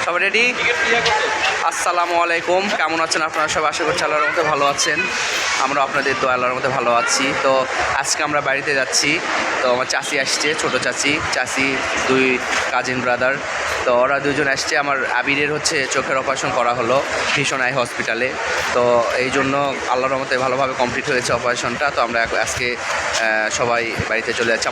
সবাই রেডি? আসসালামু আলাইকুম, কেমন আছেন আপনারা সবাই? আশা করছি আল্লাহর মধ্যে ভালো আছেন। আমরা আপনাদের তো আল্লাহর মধ্যে ভালো আছি। তো আজকে আমরা বাড়িতে যাচ্ছি। তো আমার চাচি আসছে, ছোটো চাচি দুই কাজিন ব্রাদার। তো ওরা দুজন আসছে। আমার আবিরের হচ্ছে চোখের অপারেশন করা হলো ভীষণ আই হসপিটালে। তো এই জন্য আল্লাহর রহমতে ভালোভাবে কমপ্লিট হয়েছে অপারেশনটা। তো আমরা আজকে সবাই বাড়িতে চলে যাচ্ছি।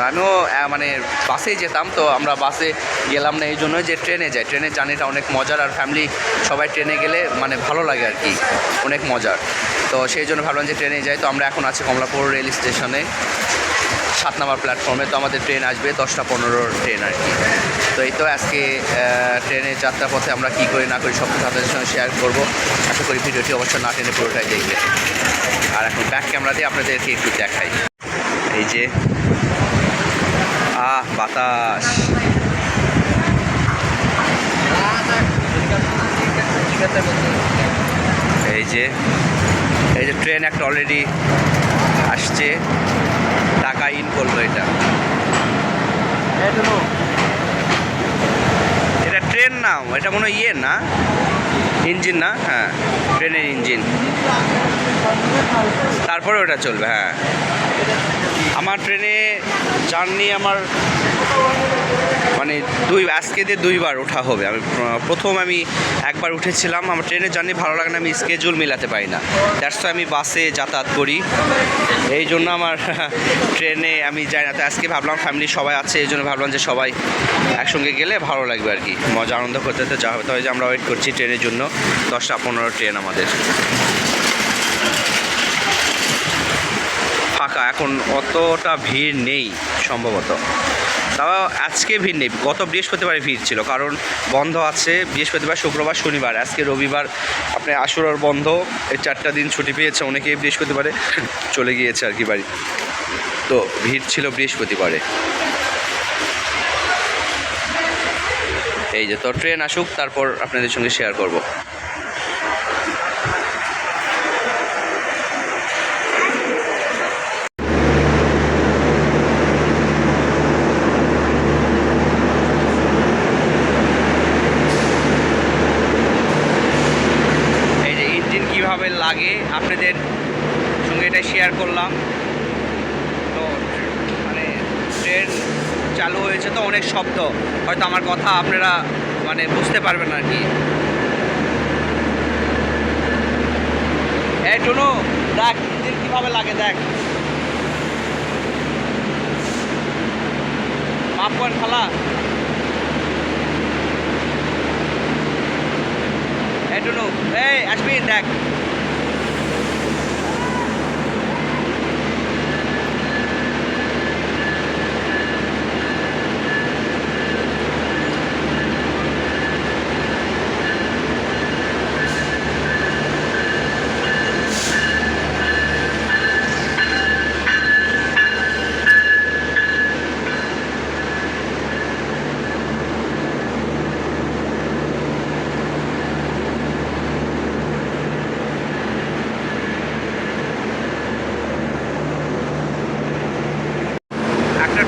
আমিও মানে বাসেই যেতাম, তো আমরা বাসে গেলাম না এই জন্য যে ট্রেনে যাই। ট্রেনের জার্নিটা অনেক মজার, আর ফ্যামিলি সবাই ট্রেনে গেলে মানে ভালো লাগে আর কি, অনেক মজার। তো সেই জন্য ভাবলাম যে ট্রেনে যাই। তো আমরা এখন আছি কমলাপুর রেল স্টেশনে 7 নম্বর প্ল্যাটফর্মে। তো আমাদের ট্রেন আসবে 10টা 15 ট্রেন আর কি। তো এই তো আজকে ট্রেনের যাত্রা পথে আমরা কী করি না করি সব কিছু আপনাদের সঙ্গে শেয়ার করবো। আশা করি ভিডিওটি অবশ্যই না টেনে পুরোটাই দেখবেন। আর এখন ব্যাক ক্যামেরা দিয়ে আপনাদেরকে একটু দেখাই। এই যে বাতাস, এই যে ট্রেন একটা অলরেডি আসছে, টাকা ইন করলো। এটা ট্রেন না, এটা মনে হয় না ইঞ্জিন না, হ্যাঁ ট্রেনের ইঞ্জিন। তারপরে ওটা চলবে। হ্যাঁ, আমার ট্রেনে জার্নি আমার মানে আজকে দিয়ে 2বার ওঠা হবে। প্রথম আমি একবার উঠেছিলাম। আমার ট্রেনের জার্নি ভালো লাগে না, আমি স্কেজুল মিলাতে পারি না। দ্যাটস ওয়াই আমি বাসে যাতায়াত করি, এই জন্য আমার ট্রেনে আমি যাই না। তো আজকে ভাবলাম ফ্যামিলি সবাই আছে, এই জন্য ভাবলাম যে সবাই একসঙ্গে গেলে ভালো লাগবে আর কি, মজা আনন্দ করতে যা হবে। তাই যে আমরা ওয়েট করছি ট্রেনের জন্য। 10টা 15 ট্রেন আমাদের। ফাঁকা, এখন অতটা ভিড় নেই সম্ভবত। তাও আজকে ভিড় নেই, গত বৃহস্পতিবারে ভিড় ছিল, কারণ বন্ধ আছে বৃহস্পতিবার, শুক্রবার, শনিবার। আজকে রবিবার, আপনি আশুরার বন্ধ। এই 4টা দিন ছুটি পেয়েছে অনেকেই, বৃহস্পতিবারে চলে গিয়েছে আর কি বাড়ি। তো ভিড় ছিল বৃহস্পতিবারে। এই যে তো ট্রেন আসুক, তারপর আপনাদের সঙ্গে শেয়ার করব। কীভাবে লাগে আপনাদের সঙ্গে এটা শেয়ার করলাম। তো মানে ট্রেন চালু হয়েছে তো অনেক শব্দ, হয়তো আমার কথা আপনারা মানে বুঝতে পারবেন আর কি। এই টুনু দেখ ইঞ্জিন কীভাবে লাগে, দেখ মাপ করেন খালা। এই টুনু, এই আসবি দেখ।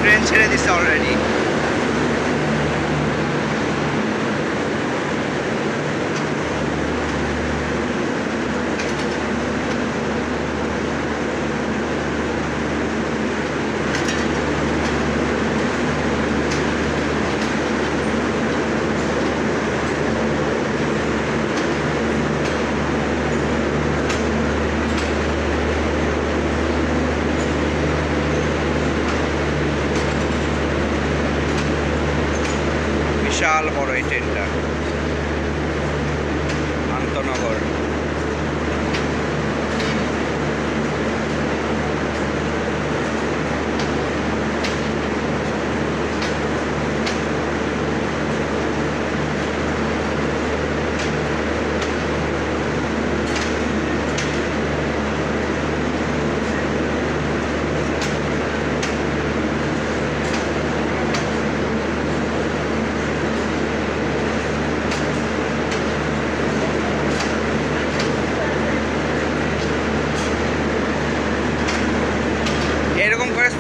ট্রেন ছেড়ে দিচ্ছে অলরেডি। বিশাল বড় এই ট্রেনটা, আন্তনগর।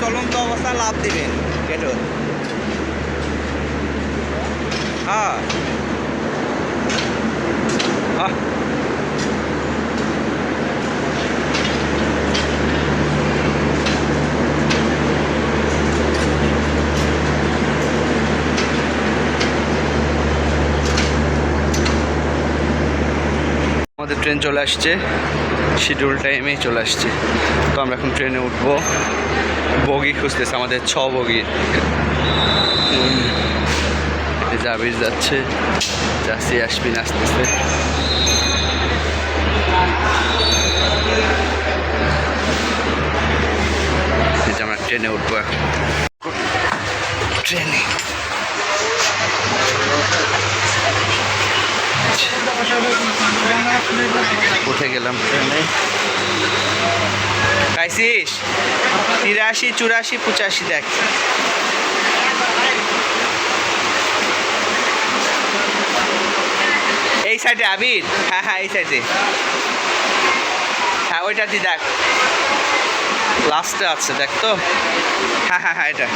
চলন্ত অবস্থা লাভ দিবেন গেটত। হ্যাঁ আহ আমাদের ট্রেন চলে আসছে, শিডিউল টাইমেই চলে আসছে। তো আমরা এখন ট্রেনে উঠবো। বগি খুঁজতেছে আমাদের 6 বগি। জাবির যাচ্ছে, চাষি আসবিন আসতেছে। আমরা ট্রেনে উঠবো এখন। ট্রেনে উঠে গেলাম ট্রেনে। খাইছিস 83, 84, 85 দেখ। এই সাইডে আবির, হ্যাঁ হ্যাঁ এই সাইডে, হ্যাঁ ওইটা দিয়ে দেখ, লাস্টে আছে দেখ তো। হ্যাঁ হ্যাঁ হ্যাঁ এটা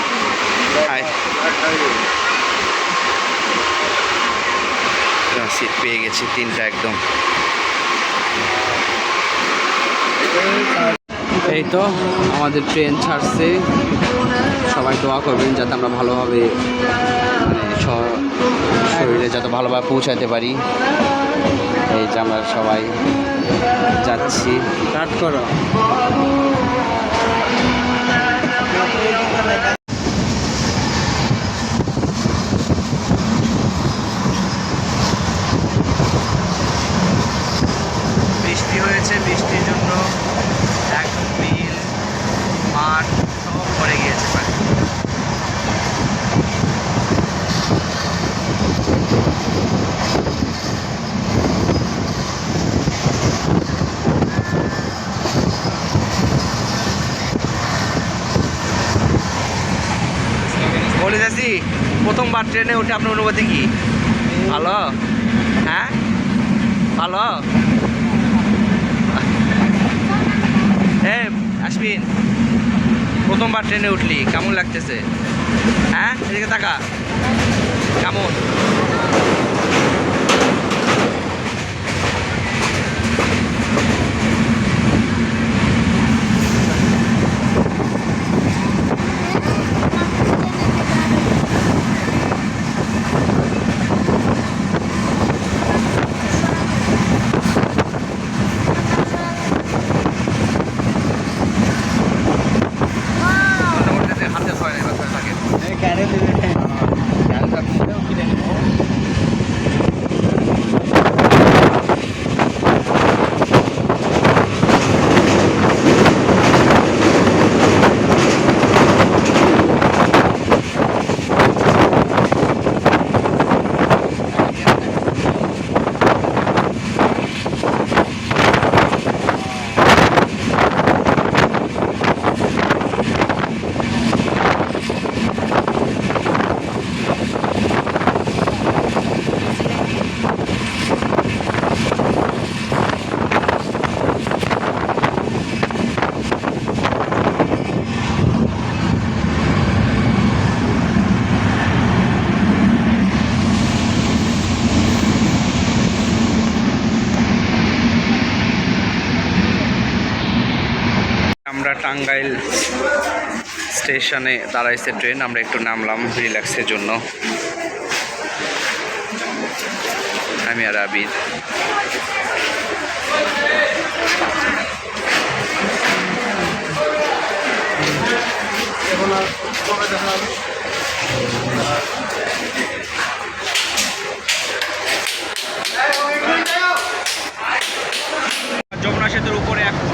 সিট পেয়ে গেছি 3টা একদম। এই তো আমাদের ট্রেন ছাড়ছে। সবাই দোয়া করবেন যাতে আমরা ভালোভাবে মানে শরীরে যাতে ভালোভাবে পৌঁছাতে পারি। এই যে আমরা সবাই যাচ্ছি। স্টার্ট করো। বৃষ্টি হয়েছে, বৃষ্টির জন্য একদম বিল মাঠ সব ভরে গিয়েছে পানি। বলে যাচ্ছি, প্রথমবার ট্রেনে উঠে আপনার অনুভূতি কি? ভালো? হ্যাঁ ভালো। আসবিন, প্রথমবার ট্রেনে উঠলি, কেমন লাগতেছে? হ্যাঁ এদিকে তাকা, কেমন? আমরা টাঙ্গাইল স্টেশনে দাঁড়াইছে ট্রেন, আমরা একটু নামলাম রিল্যাক্সের জন্য। আমি আর আবির। যমুনা সেতুর উপরে এখন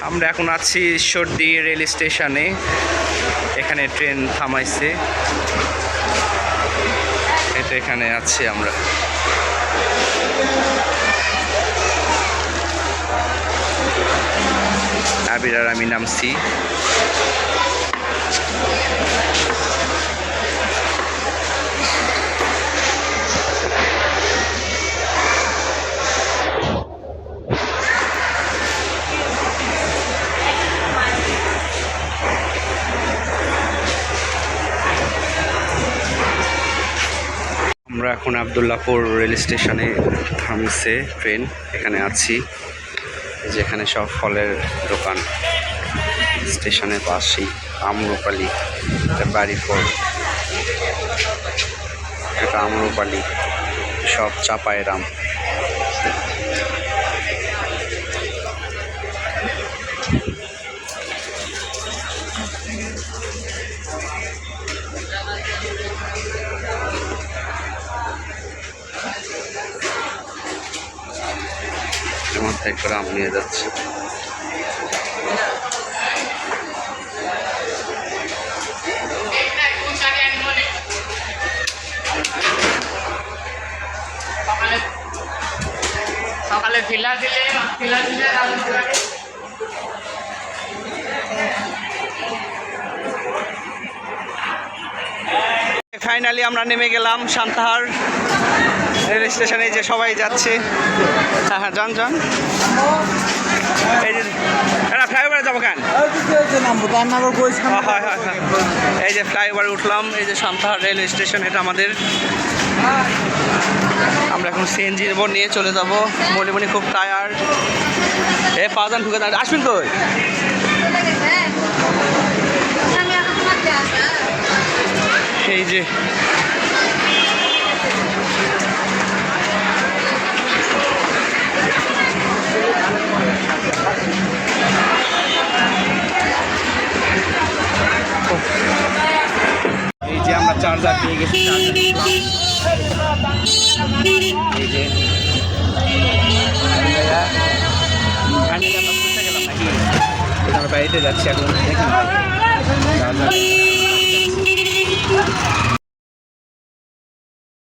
আমরা এখন আছি ঈশ্বরদী রেল স্টেশনে। এখানে ট্রেন থামাইছে, এটা এখানে আছি আমরা। আবির আর আমি নামছি। আমরা এখন আবদুল্লাপুর রেল স্টেশনে থামছে ট্রেন, এখানে আছি। যেখানে সব ফলের দোকান স্টেশনের পাশেই। আম্রপালি, এটা বাড়িফল, এটা আম্রপালি, সব চাপায়ের আম। মাথায় করে আম নিয়ে যাচ্ছে। সকালে ফিলা দিলে ফাইনালি আমরা নেমে গেলাম সান্তাহার রেল স্টেশনে, যে সবাই যাচ্ছে। হ্যাঁ হ্যাঁ, যান যান। এই যে ফ্লাইওভারে যাবো কেন? হয় হয় হ্যাঁ, এই যে ফ্লাইওভারে উঠলাম। এই যে সান্তাহার রেল স্টেশন, এটা আমাদের। আমরা এখন সিএনজির উপর নিয়ে চলে যাব মলিমনি। খুব টায়ার্ড। পাঁচজন ঢুকে আসবেন কই? এই যে আমরা চার্জার পেয়ে গেছি। এই যে আমরা বাড়িতে যাচ্ছি এখন। দেখুন চার্জার